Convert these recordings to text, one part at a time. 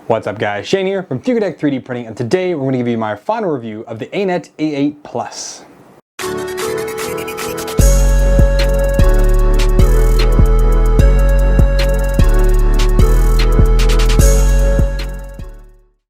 What's up guys, Shane here from Fugatech 3D Printing, and today we're going to give you my final review of the Anet A8 Plus.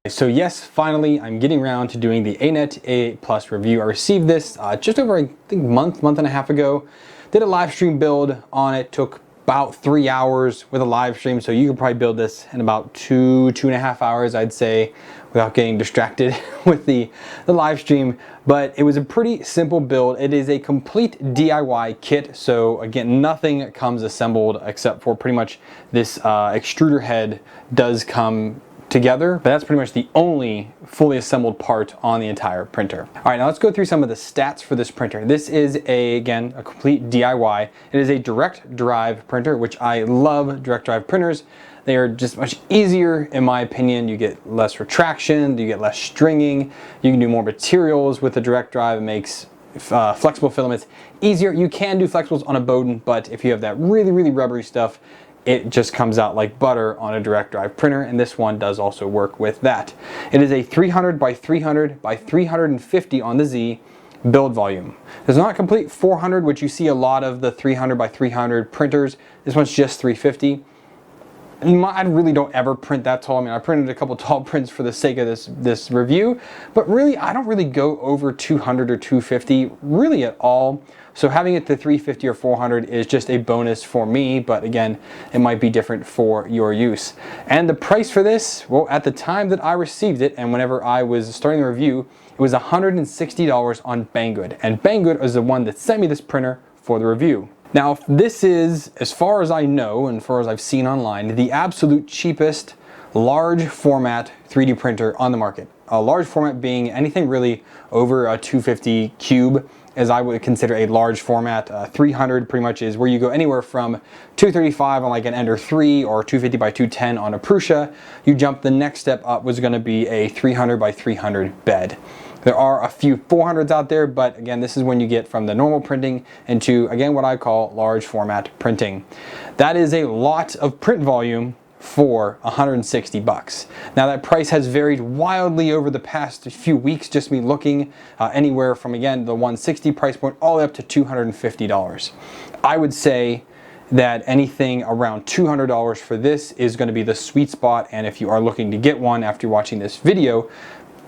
So yes, finally I'm getting around to doing the Anet A8 Plus review. I received this just over, I think, month and a half ago. Did a live stream build on it, took about 3 hours with a live stream, so you could probably build this in about two and a half hours, I'd say, without getting distracted with the live stream. But it was a pretty simple build. It is a complete DIY kit, so again, nothing comes assembled except for pretty much this extruder head does come together, but that's pretty much the only fully assembled part on the entire printer. All right, now let's go through some of the stats for this printer. This is again, a complete DIY. It is a direct drive printer, which I love direct drive printers. They are just much easier in my opinion. You get less retraction, you get less stringing, you can do more materials with the direct drive. It makes flexible filaments easier. You can do flexibles on a Bowden, but if you have that really rubbery stuff, it just comes out like butter on a direct drive printer, and this one does also work with that. It is a 300 by 300 by 350 on the Z build volume. It's not complete 400, which you see a lot of the 300 by 300 printers. This one's just 350. I really don't ever print that tall. I mean, I printed a couple tall prints for the sake of this review, but really I don't really go over 200 or 250 really at all. So having it to 350 or 400 is just a bonus for me, but again, it might be different for your use. And the price for this, well, at the time that I received it and whenever I was starting the review, it was $160 on Banggood. And Banggood is the one that sent me this printer for the review. Now, this is, as far as I know and as far as I've seen online, the absolute cheapest large format 3D printer on the market. A large format being anything really over a 250 cube, as I would consider a large format. 300 pretty much is where you go anywhere from 235 on like an Ender 3 or 250 by 210 on a Prusa. You jump the next step up was going to be a 300 by 300 bed. There are a few 400s out there, but again, this is when you get from the normal printing into, again, what I call large format printing. That is a lot of print volume for 160 bucks. Now that price has varied wildly over the past few weeks, just me looking anywhere from, again, the 160 price point all the way up to $250. I would say that anything around $200 for this is going to be the sweet spot, and if you are looking to get one after watching this video,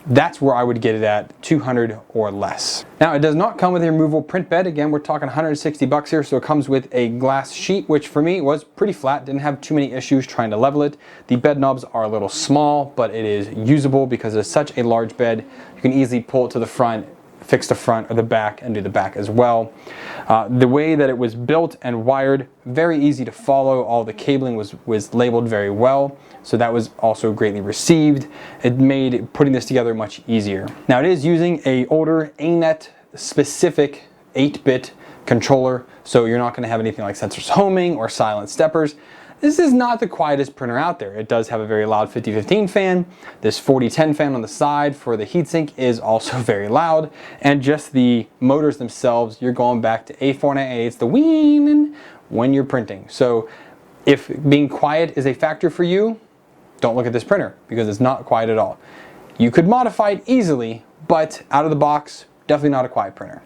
that's where I would get it at, 200 or less. Now, it does not come with a removable print bed. Again, we're talking 160 bucks here, so it comes with a glass sheet, which for me was pretty flat, didn't have too many issues trying to level it. The bed knobs are a little small, but it is usable because it's such a large bed. You can easily pull it to the front, fix the front or the back, and do the back as well. The way that it was built and wired, very easy to follow. All the cabling was labeled very well, so that was also greatly received. It made putting this together much easier. Now, it is using a older Anet specific 8-bit controller, so you're not going to have anything like sensors homing or silent steppers. This is not the quietest printer out there. It does have a very loud 5015 fan. This 4010 fan on the side for the heatsink is also very loud. And just the motors themselves, you're going back to A4 and A8. It's the whining when you're printing. So if being quiet is a factor for you, don't look at this printer because it's not quiet at all. You could modify it easily, but out of the box, definitely not a quiet printer.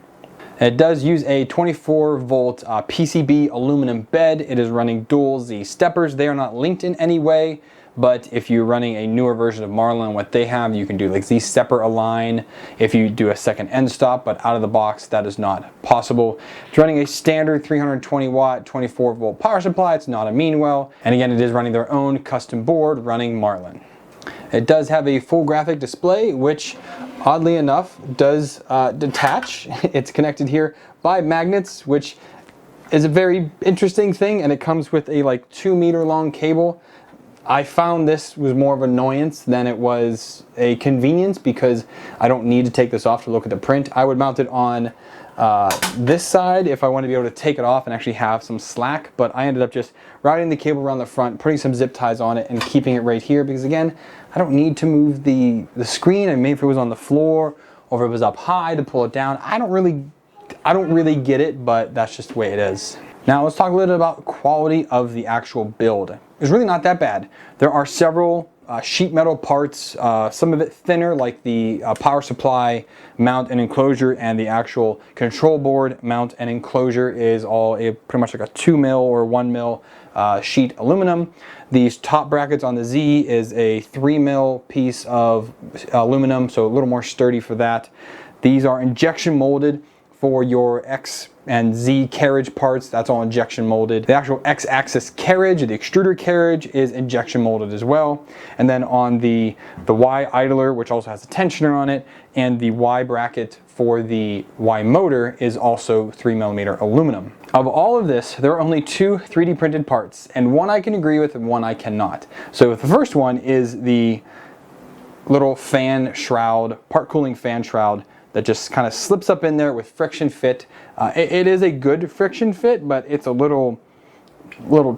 It does use a 24 volt PCB aluminum bed. It is running dual Z steppers. They are not linked in any way, but if you're running a newer version of Marlin, what they have, you can do like Z stepper align if you do a second end stop, but out of the box, that is not possible. It's running a standard 320 watt, 24 volt power supply. It's not a Meanwell. And again, it is running their own custom board running Marlin. It does have a full graphic display, which oddly enough does detach. It's connected here by magnets, which is a very interesting thing, and it comes with a like 2 meter long cable. I found this was more of an annoyance than it was a convenience because I don't need to take this off to look at the print. I would mount it on this side if I want to be able to take it off and actually have some slack, but I ended up just routing the cable around the front, putting some zip ties on it, and keeping it right here because again, I don't need to move the screen. I mean, if it was on the floor or if it was up high to pull it down, I don't really get it, but that's just the way it is. Now let's talk a little bit about quality of the actual build. It's really not that bad. There are several sheet metal parts, some of it thinner like the power supply mount and enclosure, and the actual control board mount and enclosure is all pretty much like a 2 mil or 1 mil sheet aluminum. These top brackets on the Z is a 3 mil piece of aluminum, so a little more sturdy for that. These are injection molded for your X and Z carriage parts. That's all injection molded. The actual X-axis carriage, the extruder carriage, is injection molded as well. And then on the Y idler, which also has a tensioner on it, and the Y bracket for the Y motor is also 3mm aluminum. Of all of this, there are only 2 3D printed parts, and one I can agree with and one I cannot. So the first one is the little fan shroud, part cooling fan shroud, that just kind of slips up in there with friction fit. It is a good friction fit, but it's a little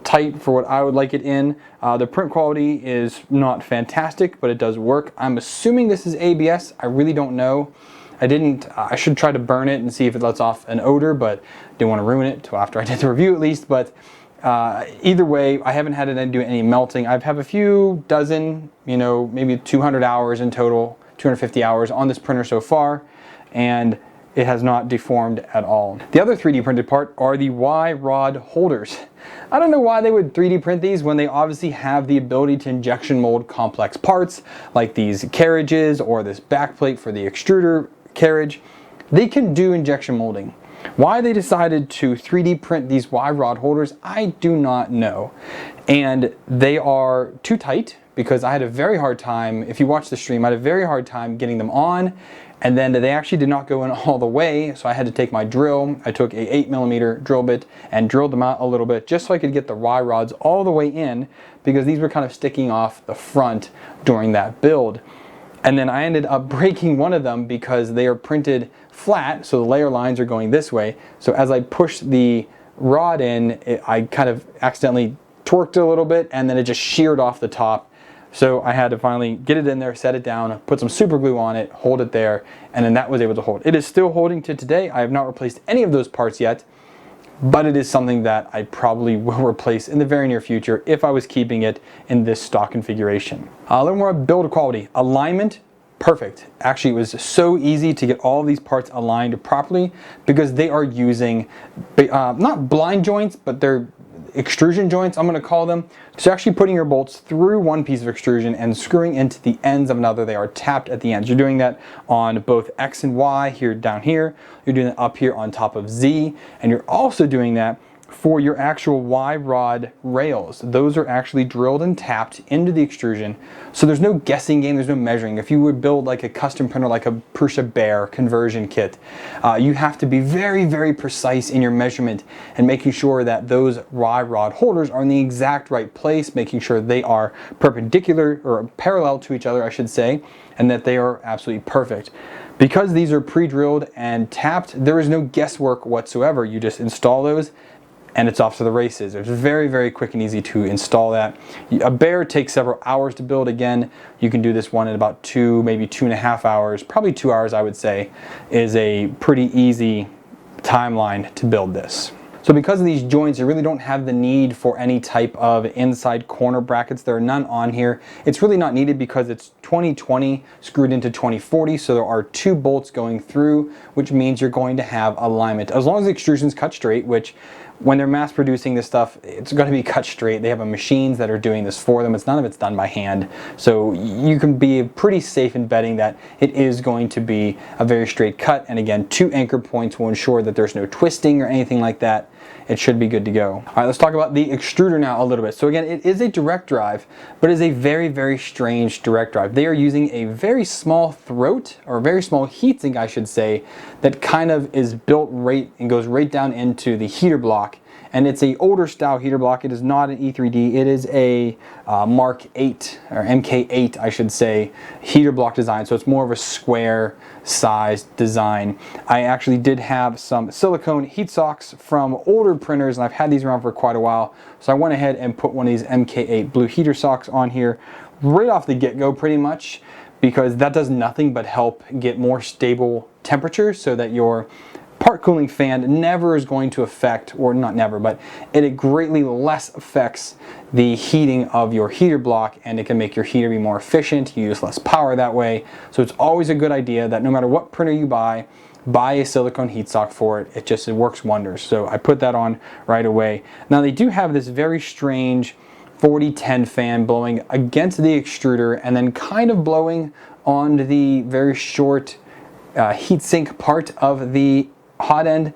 tight for what I would like it in. The print quality is not fantastic, but it does work. I'm assuming this is ABS. I really don't know. I should try to burn it and see if it lets off an odor, but didn't want to ruin it till after I did the review at least. But either way, I haven't had it do any melting. I've have a few dozen, you know, maybe 200 hours in total, 250 hours on this printer so far, and it has not deformed at all. The other 3D printed part are the Y rod holders. I don't know why they would 3D print these when they obviously have the ability to injection mold complex parts like these carriages or this backplate for the extruder carriage. They can do injection molding. Why they decided to 3D print these Y rod holders, I do not know. And they are too tight, because I had a very hard time, if you watch the stream, I had a very hard time getting them on, and then they actually did not go in all the way, so I had to take my drill. I took a 8mm drill bit and drilled them out a little bit just so I could get the Y rods all the way in, because these were kind of sticking off the front during that build. And then I ended up breaking one of them because they are printed flat, so the layer lines are going this way. So as I pushed the rod in, I kind of accidentally torqued it a little bit, and then it just sheared off the top. So I had to finally get it in there, set it down, put some super glue on it, hold it there, and then that was able to hold. It is still holding to today. I have not replaced any of those parts yet, but it is something that I probably will replace in the very near future if I was keeping it in this stock configuration. A little more build quality. Alignment, perfect. Actually, it was so easy to get all of these parts aligned properly because they are using not blind joints, but they're extrusion joints, I'm going to call them. So actually putting your bolts through one piece of extrusion and screwing into the ends of another. They are tapped at the ends. You're doing that on both X and Y here down here. You're doing it up here on top of Z, and you're also doing that for your actual Y rod rails. Those are actually drilled and tapped into the extrusion. So there's no guessing game, there's no measuring. If you would build like a custom printer like a Prusa Bear conversion kit, you have to be very, very precise in your measurement and making sure that those Y rod holders are in the exact right place, making sure they are perpendicular or parallel to each other, I should say, and that they are absolutely perfect. Because these are pre-drilled and tapped, there is no guesswork whatsoever. You just install those and it's off to the races. It's very, very quick and easy to install that. A Bear takes several hours to build. Again, you can do this one in about 2, maybe 2.5 hours, probably 2 hours I would say, is a pretty easy timeline to build this. So because of these joints, you really don't have the need for any type of inside corner brackets. There are none on here. It's really not needed because it's 2020 screwed into 2040, so there are 2 bolts going through, which means you're going to have alignment. As long as the extrusion's cut straight, which when they're mass producing this stuff, it's going to be cut straight. They have machines that are doing this for them. None of it's done by hand. So you can be pretty safe in betting that it is going to be a very straight cut. And again, 2 anchor points will ensure that there's no twisting or anything like that. It should be good to go. All right, let's talk about the extruder now a little bit. So again, it is a direct drive, but it is a very, very strange direct drive. They are using a very small throat, or a very small heatsink, I should say, that kind of is built right and goes right down into the heater block. And it's a older style heater block. It is not an E3D. It is a Mark 8 or MK8, I should say, heater block design. So it's more of a square sized design. I actually did have some silicone heat socks from older printers, and I've had these around for quite a while. So I went ahead and put one of these MK8 blue heater socks on here right off the get-go pretty much, because that does nothing but help get more stable temperatures so that your part cooling fan never is going to affect, or not never, but it greatly less affects the heating of your heater block, and it can make your heater be more efficient. You use less power that way. So it's always a good idea that no matter what printer you buy a silicone heat sock for it. It works wonders. So I put that on right away. Now they do have this very strange 40-10 fan blowing against the extruder and then kind of blowing on the very short heatsink part of the hot end.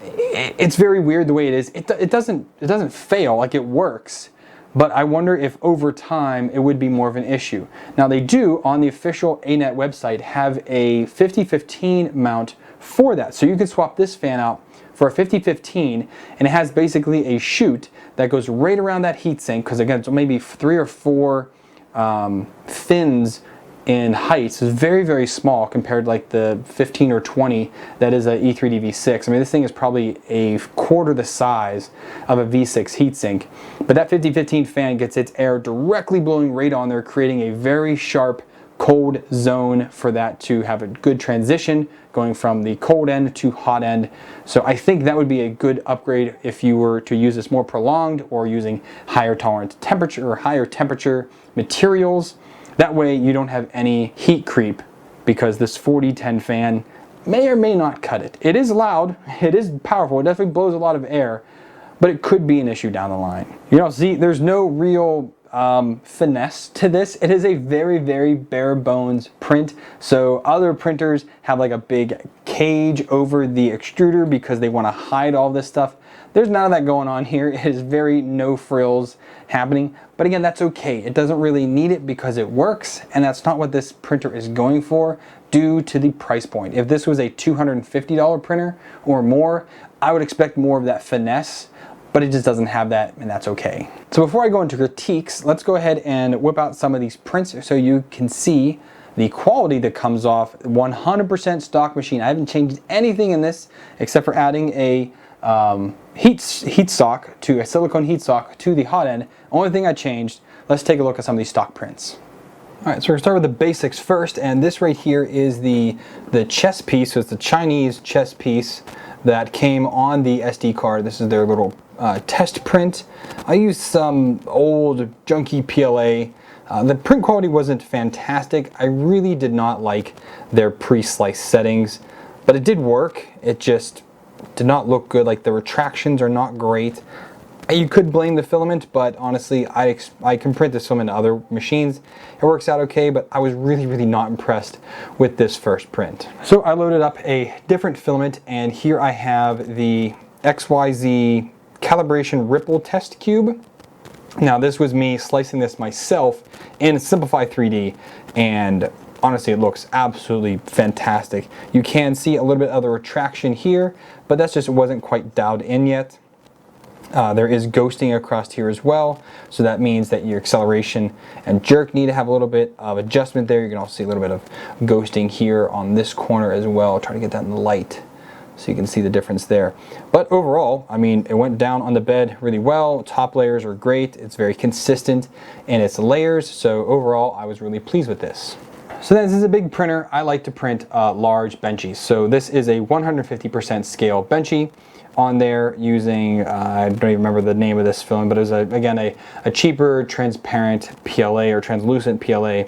It's very weird the way it is. It doesn't fail, like it works, but I wonder if over time it would be more of an issue. Now they do, on the official Anet website, have a 50-15 mount for that. So you could swap this fan out for a 50-15, and it has basically a chute that goes right around that heatsink, because again, it's maybe 3 or 4 fins in height. So it's very, very small compared to like the 15 or 20 that is a E3D V6. I mean, this thing is probably a quarter the size of a V6 heatsink. But that 50-15 fan gets its air directly blowing right on there, creating a very sharp cold zone for that to have a good transition going from the cold end to hot end. So I think that would be a good upgrade if you were to use this more prolonged or using higher tolerance temperature or higher temperature materials. That way you don't have any heat creep, because this 40-10 fan may or may not cut it. It is loud, it is powerful, it definitely blows a lot of air, but it could be an issue down the line. You know, see, there's no real finesse to this. It is a very, very bare bones print. So other printers have like a big cage over the extruder because they want to hide all this stuff. There's none of that going on here. It is very no frills happening. But again, that's okay. It doesn't really need it because it works, and that's not what this printer is going for due to the price point. If this was a $250 printer or more, I would expect more of that finesse, but it just doesn't have that, and that's okay. So before I go into critiques, let's go ahead and whip out some of these prints so you can see the quality that comes off. 100% stock machine. I haven't changed anything in this except for adding a heat sock to a silicone heat sock to the hot end. Only thing I changed. Let's take a look at some of these stock prints. Alright, so we're going to start with the basics first, and this right here is the chest piece. So it's the Chinese chest piece that came on the SD card. This is their little test print. I used some old junky PLA. The print quality wasn't fantastic. I really did not like their pre-sliced settings, but it did work. It just did not look good. Like, the retractions are not great. You could blame the filament, but honestly, I can print this filament to other machines. It works out okay, but I was really, really not impressed with this first print. So I loaded up a different filament, and here I have the XYZ calibration ripple test cube. Now, this was me slicing this myself in Simplify 3D, and honestly, it looks absolutely fantastic. You can see a little bit of the retraction here, but that's just, it wasn't quite dialed in yet. There is ghosting across here as well, so that means that your acceleration and jerk need to have a little bit of adjustment there. You can also see a little bit of ghosting here on this corner as well. Try to get that in the light so you can see the difference there. But overall, I mean, it went down on the bed really well. Top layers are great. It's very consistent in its layers, so overall, I was really pleased with this. So this is a big printer. I like to print large benchies. So this is a 150% scale benchy on there using, I don't even remember the name of this film, but it was again a cheaper transparent PLA or translucent PLA.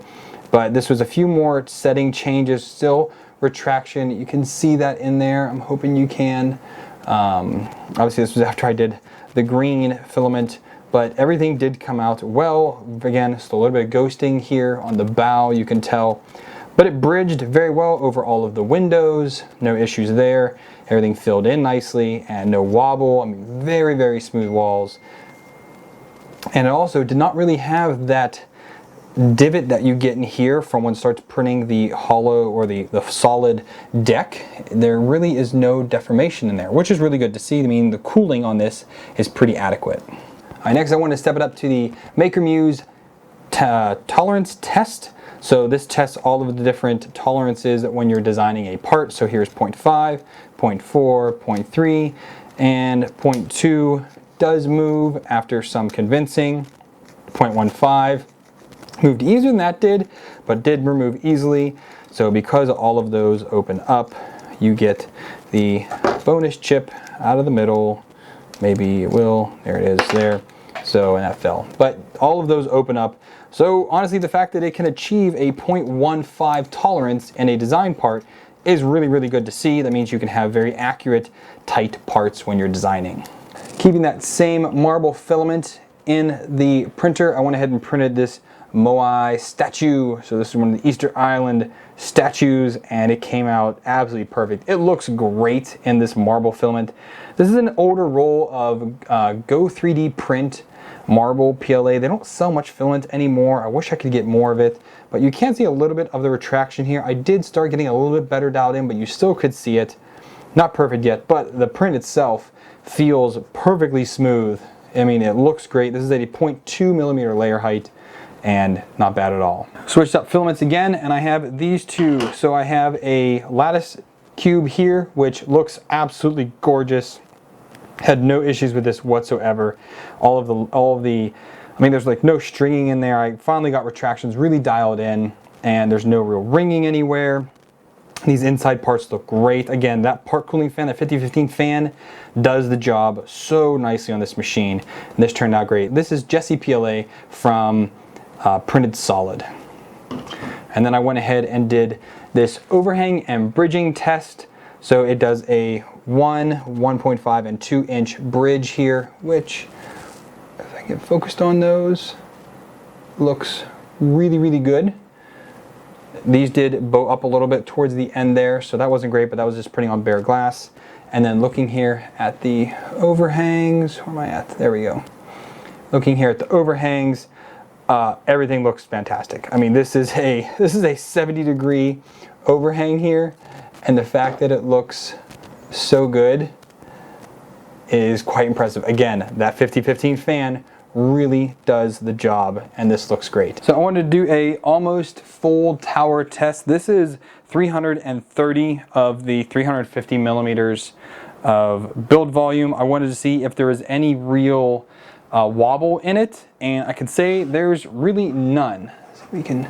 But this was a few more setting changes, still retraction. You can see that in there. I'm hoping you can. Obviously this was after I did the green filament, but everything did come out well. Again, still a little bit of ghosting here on the bow, you can tell. But it bridged very well over all of the windows, no issues there. Everything filled in nicely and no wobble. I mean, very, very smooth walls. And it also did not really have that divot that you get in here from when it starts printing the hollow or the solid deck. There really is no deformation in there, which is really good to see. I mean, the cooling on this is pretty adequate. All right, next I want to step it up to the Maker Muse tolerance test. So this tests all of the different tolerances when you're designing a part. So here's 0.5, 0.4, 0.3, and 0.2 does move after some convincing. 0.15 moved easier than that did, but did remove easily. So because all of those open up, you get the bonus chip out of the middle. Maybe it will. There it is there. So, and that fell. But all of those open up. So honestly, the fact that it can achieve a 0.15 tolerance in a design part is really, really good to see. That means you can have very accurate, tight parts when you're designing. Keeping that same marble filament in the printer, I went ahead and printed this Moai statue. So this is one of the Easter Island statues, and it came out absolutely perfect. It looks great in this marble filament. This is an older roll of Go 3D Print marble PLA. They don't sell much filament anymore. I wish I could get more of it, but you can see a little bit of the retraction here. I did start getting a little bit better dialed in, but you still could see it. Not perfect yet, but the print itself feels perfectly smooth. I mean, it looks great. This is at a 0.2 millimeter layer height, and not bad at all. Switched up filaments again, and I have these two. So I have a lattice cube here, which looks absolutely gorgeous. Had no issues with this whatsoever. All of the, I mean, there's like no stringing in there. I finally got retractions really dialed in, and there's no real ringing anywhere. These inside parts look great. Again, that part cooling fan, that 5015 fan, does the job so nicely on this machine. And this turned out great. This is Jesse PLA from Printed Solid. And then I went ahead and did this overhang and bridging test. So it does a 1.5, and 2 inch bridge here, which, if I get focused on those, looks really, really good. These did bow up a little bit towards the end there, so that wasn't great, but that was just putting on bare glass. And then looking here at the overhangs, where am I at? There we go. Looking here at the overhangs, everything looks fantastic. I mean, this is a 70-degree overhang here, and the fact that it looks so good is quite impressive. Again, that 5015 fan really does the job, and this looks great. So I wanted to do a almost full tower test. This is 330 of the 350 millimeters of build volume. I wanted to see if there was any real wobble in it, and I can say there's really none. So we can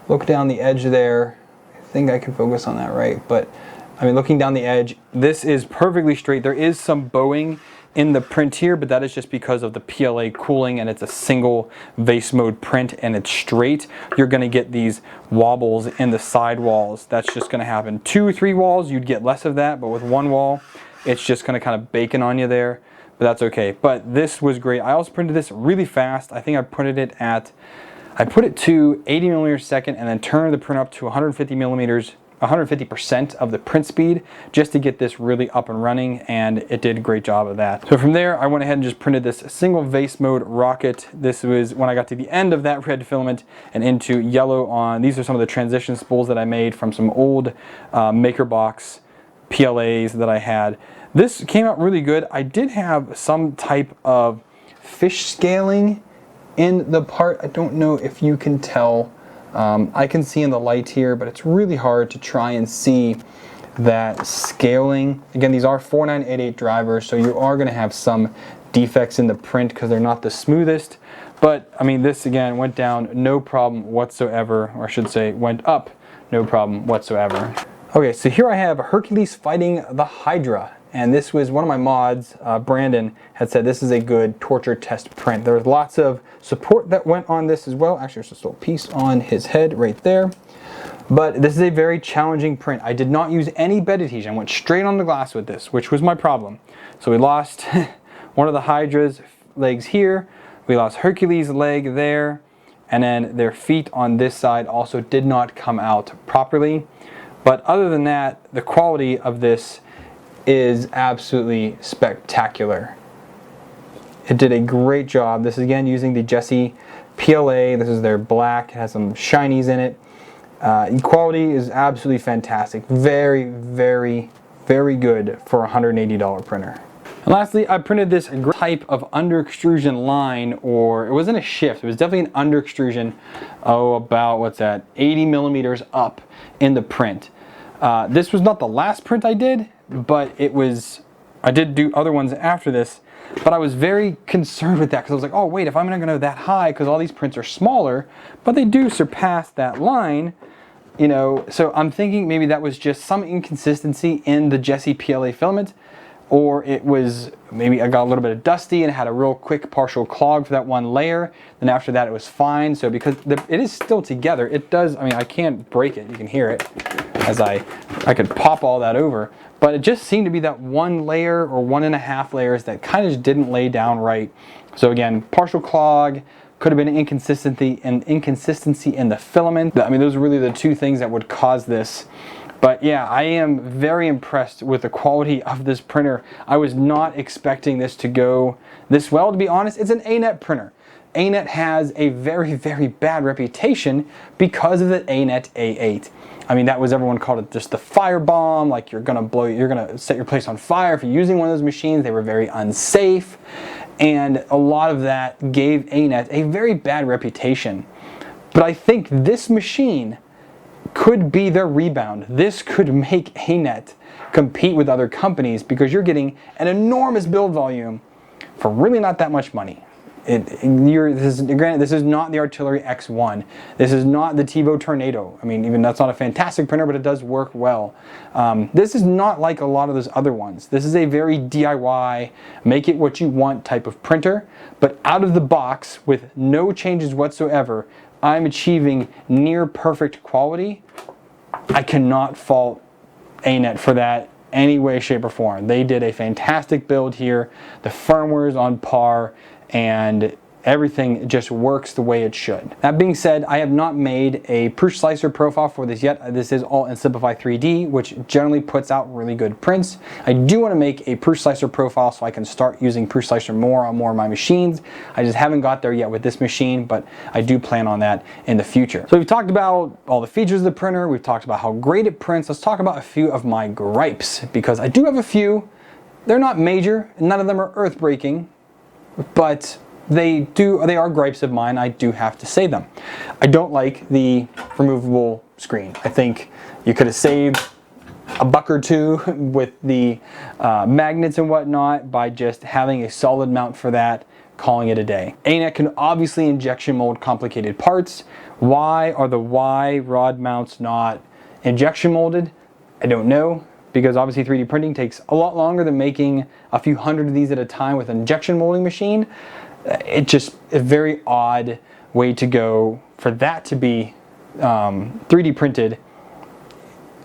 look down the edge there. I think I can focus on that right, but I mean, looking down the edge, this is perfectly straight. There is some bowing in the print here, but that is just because of the PLA cooling, and it's a single vase mode print and it's straight. You're gonna get these wobbles in the side walls. That's just gonna happen. 2 or 3 walls, you'd get less of that, but with 1 wall, it's just gonna kind of bacon on you there, but that's okay. But this was great. I also printed this really fast. I think I printed it at, I put it to 80 millimeters a second and then turned the print up to 150 millimeters 150% of the print speed just to get this really up and running, and it did a great job of that. So from there, I went ahead and just printed this single vase mode rocket. This was when I got to the end of that red filament and into yellow on, these are some of the transition spools that I made from some old MakerBox PLAs that I had. This came out really good. I did have some type of fish scaling in the part. I don't know if you can tell. I can see in the light here, but it's really hard to try and see that scaling. Again, these are 4988 drivers, so you are going to have some defects in the print because they're not the smoothest. But I mean, this again went down no problem whatsoever, or I should say went up no problem whatsoever. Okay, so here I have Hercules fighting the Hydra. And this was one of my mods, Brandon, had said this is a good torture test print. There was lots of support that went on this as well. Actually, there's just a little piece on his head right there. But this is a very challenging print. I did not use any bed adhesion. I went straight on the glass with this, which was my problem. So we lost one of the Hydra's legs here. We lost Hercules' leg there. And then their feet on this side also did not come out properly. But other than that, the quality of this is absolutely spectacular. It did a great job. This is again using the Jesse PLA. This is their black. It has some shinies in it. Quality is absolutely fantastic. Very, very, very good for a $180 printer. And lastly, I printed this type of under extrusion line, or it wasn't a shift. It was definitely an under extrusion. Oh, about what's that? 80 millimeters up in the print. This was not the last print I did, but it was, I did do other ones after this, but I was very concerned with that because I was like, oh wait, if I'm not going to go that high, because all these prints are smaller, but they do surpass that line, You know, so I'm thinking maybe that was just some inconsistency in the Jessie PLA filament, or it was maybe I got a little bit of dusty and had a real quick partial clog for that one layer. Then after that it was fine. So because it is still together, it does, I mean, I can't break it. You can hear it as I could pop all that over. But it just seemed to be that one layer or 1.5 layers that kind of just didn't lay down right. So again, partial clog, could have been an inconsistency in the filament. I mean, those are really the two things that would cause this. But yeah, I am very impressed with the quality of this printer. I was not expecting this to go this well, to be honest. It's an Anet printer. Anet has a very, very bad reputation because of the Anet A8. I mean, that was, everyone called it just the firebomb, like you're gonna set your place on fire if you're using one of those machines. They were very unsafe. And a lot of that gave Anet a very bad reputation. But I think this machine could be their rebound. This could make Anet compete with other companies because you're getting an enormous build volume for really not that much money. Granted, this is not the Artillery X1. This is not the TiVo Tornado. I mean, even that's not a fantastic printer, but it does work well. This is not like a lot of those other ones. This is a very DIY, make it what you want type of printer, but out of the box with no changes whatsoever, I'm achieving near perfect quality. I cannot fault Anet for that any way, shape, or form. They did a fantastic build here. The firmware is on par, and everything just works the way it should. That being said, I have not made a Proof Slicer profile for this yet. This is all in Simplify 3D, which generally puts out really good prints. I do want to make a Proof Slicer profile so I can start using Proof Slicer more on more of my machines. I just haven't got there yet with this machine, but I do plan on that in the future. So we've talked about all the features of the printer. We've talked about how great it prints. Let's talk about a few of my gripes, because I do have a few. They're not major, and none of them are earth-breaking, but they are gripes of mine. I do have to say them. I don't like the removable screen. I think you could have saved a buck or two with the magnets and whatnot by just having a solid mount for that, calling it a day. Anet can obviously injection mold complicated parts. Why are the Y rod mounts not injection molded? I don't know, because obviously 3D printing takes a lot longer than making a few hundred of these at a time with an injection molding machine. It's just a very odd way to go for that to be 3D printed.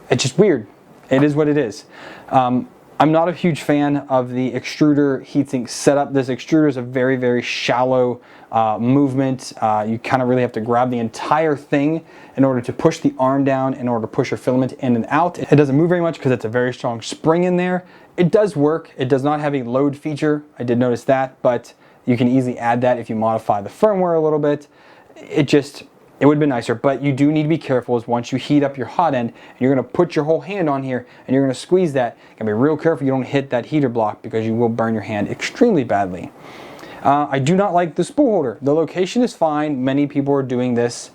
It's just weird. It is what it is. I'm not a huge fan of the extruder heatsink setup. This extruder is a very, very shallow movement. You kind of really have to grab the entire thing in order to push the arm down, in order to push your filament in and out. It doesn't move very much because it's a very strong spring in there. It does work. It does not have a load feature. I did notice that, but you can easily add that if you modify the firmware a little bit. It would have been nicer, but you do need to be careful is once you heat up your hot end, and you're gonna put your whole hand on here and you're gonna squeeze that, you gotta be real careful you don't hit that heater block because you will burn your hand extremely badly. I do not like the spool holder. The location is fine. Many people are doing this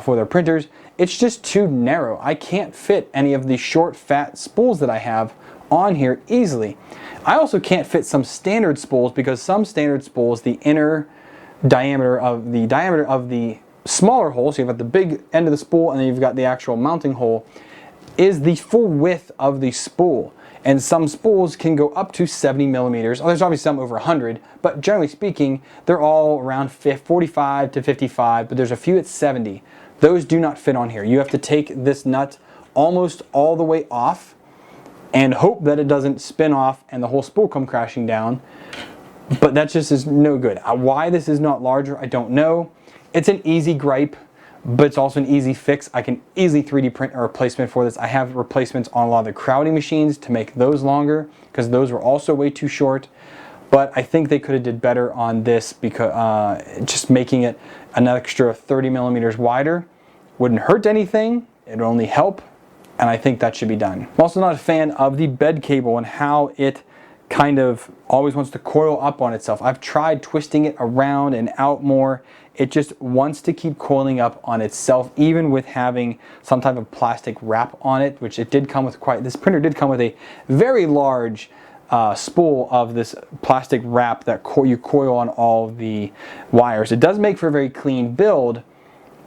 for their printers. It's just too narrow. I can't fit any of the short, fat spools that I have on here easily. I also can't fit some standard spools because some standard spools, the inner diameter of the smaller hole, so you've got the big end of the spool and then you've got the actual mounting hole, is the full width of the spool. And some spools can go up to 70 millimeters. Oh, there's obviously some over 100, but generally speaking, they're all around 45 to 55, but there's a few at 70. Those do not fit on here. You have to take this nut almost all the way off and hope that it doesn't spin off and the whole spool come crashing down. But that just is no good. Why this is not larger, I don't know. It's an easy gripe, but it's also an easy fix. I can easily 3D print a replacement for this. I have replacements on a lot of the crowding machines to make those longer because those were also way too short. But I think they could have did better on this because just making it an extra 30 millimeters wider wouldn't hurt anything. It would only help. And I think that should be done. I'm also not a fan of the bed cable and how it kind of always wants to coil up on itself. I've tried twisting it around and out more. It just wants to keep coiling up on itself, even with having some type of plastic wrap on it, which it did come with this printer did come with a very large spool of this plastic wrap that you coil on all the wires. It does make for a very clean build,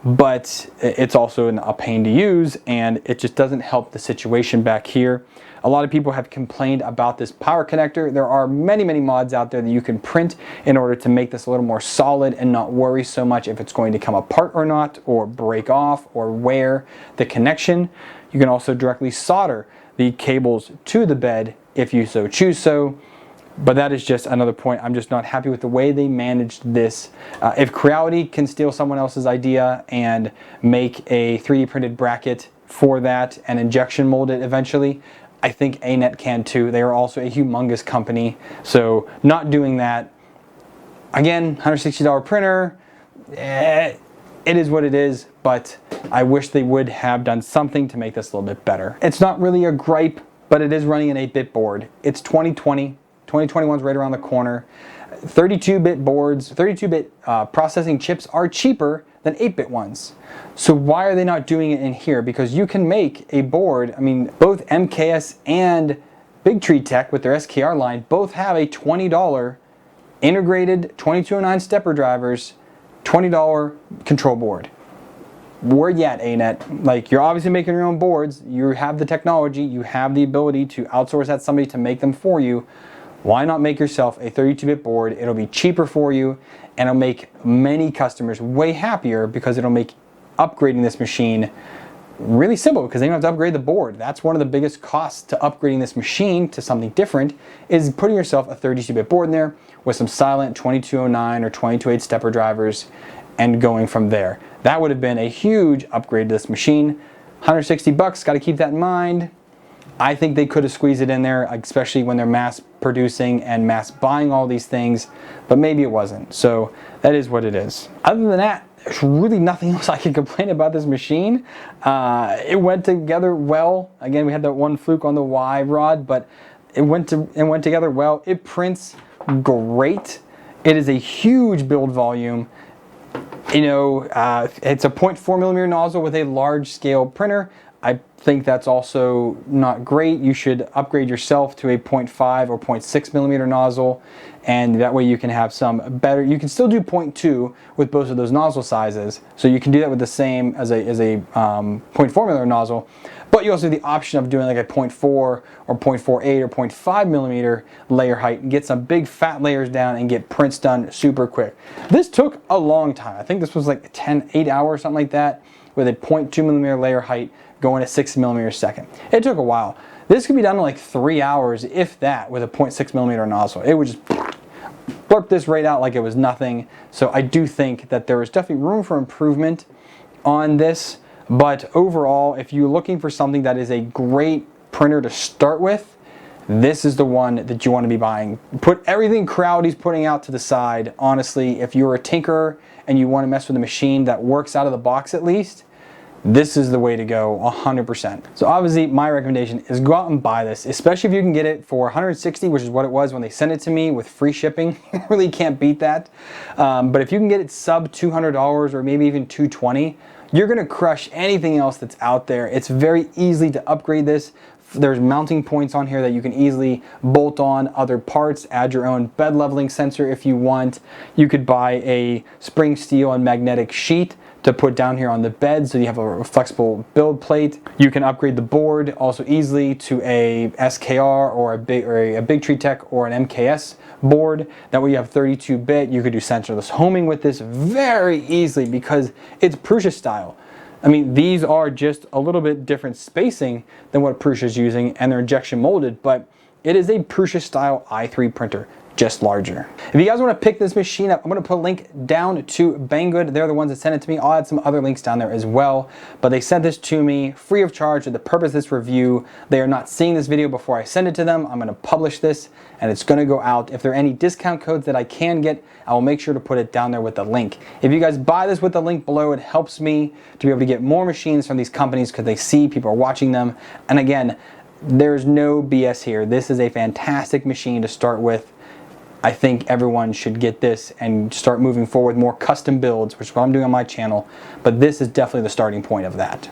but it's also a pain to use, and it just doesn't help the situation back here. A lot of people have complained about this power connector. There are many mods out there that you can print in order to make this a little more solid and not worry so much if it's going to come apart or not, or break off, or wear the connection. You can also directly solder the cables to the bed if you so choose so. But that is just another point. I'm just not happy with the way they managed this. If Creality can steal someone else's idea and make a 3D printed bracket for that and injection mold it eventually, I think Anet can too. They are also a humongous company. So not doing that, again, $160 printer, it is what it is, but I wish they would have done something to make this a little bit better. It's not really a gripe, but it is running an 8-bit board. It's 2020. 2021 is right around the corner. 32-bit boards, 32-bit processing chips are cheaper than 8-bit ones. So why are they not doing it in here? Because you can make a board, I mean, both MKS and Big Tree Tech with their SKR line both have a $20 integrated 2209 stepper drivers, $20 control board. Where you at, Anet? Like, you're obviously making your own boards, you have the technology, you have the ability to outsource that to somebody to make them for you. Why not make yourself a 32-bit board? It'll be cheaper for you, and it'll make many customers way happier because it'll make upgrading this machine really simple because they don't have to upgrade the board. That's one of the biggest costs to upgrading this machine to something different, is putting yourself a 32-bit board in there with some silent 2209 or 2208 stepper drivers and going from there. That would have been a huge upgrade to this machine. $160, got to keep that in mind. I think they could have squeezed it in there, especially when they're mass producing and mass buying all these things, but maybe it wasn't. So that is what it is. Other than that, there's really nothing else I can complain about this machine. It went together well. Again, we had that one fluke on the Y rod, but it went together well. It prints great. It is a huge build volume. You know, it's a 0.4 millimeter nozzle with a large scale printer. I think that's also not great. You should upgrade yourself to a 0.5 or 0.6 millimeter nozzle, and that way you can have some better. You can still do 0.2 with both of those nozzle sizes, so you can do that with the same as a 0.4 millimeter nozzle. But you also have the option of doing like a 0.4 or 0.48 or 0.5 millimeter layer height and get some big fat layers down and get prints done super quick. This took a long time. I think this was like 8 hours, something like that, with a 0.2 millimeter layer height going at 6 millimeters a second. It took a while. This could be done in like 3 hours, if that, with a 0.6 millimeter nozzle. It would just blurp this right out like it was nothing. So I do think that there is definitely room for improvement on this. But overall, if you're looking for something that is a great printer to start with, this is the one that you want to be buying. Put everything Creality's putting out to the side. Honestly, if you're a tinkerer and you want to mess with a machine that works out of the box at least, this is the way to go, 100%. So obviously my recommendation is go out and buy this, especially if you can get it for $160, which is what it was when they sent it to me with free shipping. You really can't beat that. But if you can get it sub $200 or maybe even $220, you're gonna crush anything else that's out there. It's very easy to upgrade this. There's mounting points on here that you can easily bolt on other parts, add your own bed leveling sensor if you want. You could buy a spring steel and magnetic sheet to put down here on the bed so you have a flexible build plate. You can upgrade the board also easily to a SKR or a Big Tree Tech or an MKS board. That way you have 32-bit. You could do sensorless homing with this very easily because it's Prusa style. I mean, these are just a little bit different spacing than what Prusa is using, and they're injection molded, but it is a Prusa style i3 printer, just larger. If you guys want to pick this machine up, I'm going to put a link down to Banggood. They're the ones that sent it to me. I'll add some other links down there as well. But they sent this to me free of charge for the purpose of this review. They are not seeing this video before I send it to them. I'm going to publish this and it's going to go out. If there are any discount codes that I can get, I will make sure to put it down there with the link. If you guys buy this with the link below, it helps me to be able to get more machines from these companies because they see people are watching them. And again, there's no BS here. This is a fantastic machine to start with. I think everyone should get this and start moving forward with more custom builds, which is what I'm doing on my channel, but this is definitely the starting point of that.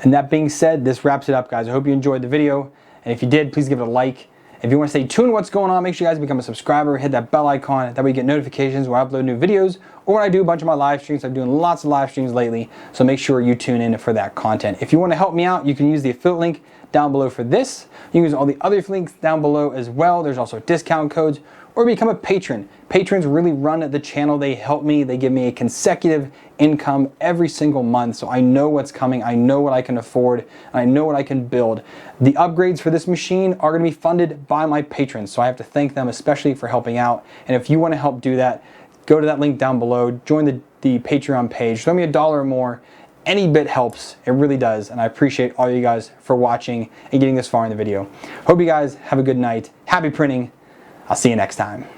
And that being said, this wraps it up, guys. I hope you enjoyed the video, and if you did, please give it a like. If If you want to stay tuned to what's going on, make sure you guys become a subscriber, hit that bell icon, that way you get notifications when I upload new videos or when I do a bunch of my live streams. I'm doing lots of live streams lately, so make sure you tune in for that content. If you want to help me out, you can use the affiliate link down below for this. You can use all the other links down below as well. There's also discount codes, or become a patron. Patrons really run the channel. They help me. They give me a consecutive income every single month, so I know what's coming. I know what I can afford, and I know what I can build. The upgrades for this machine are going to be funded by my patrons, so I have to thank them especially for helping out. And if you want to help do that, go to that link down below. Join the Patreon page. Throw me $1 or more. Any bit helps. It really does, and I appreciate all you guys for watching and getting this far in the video. Hope you guys have a good night. Happy printing. I'll see you next time.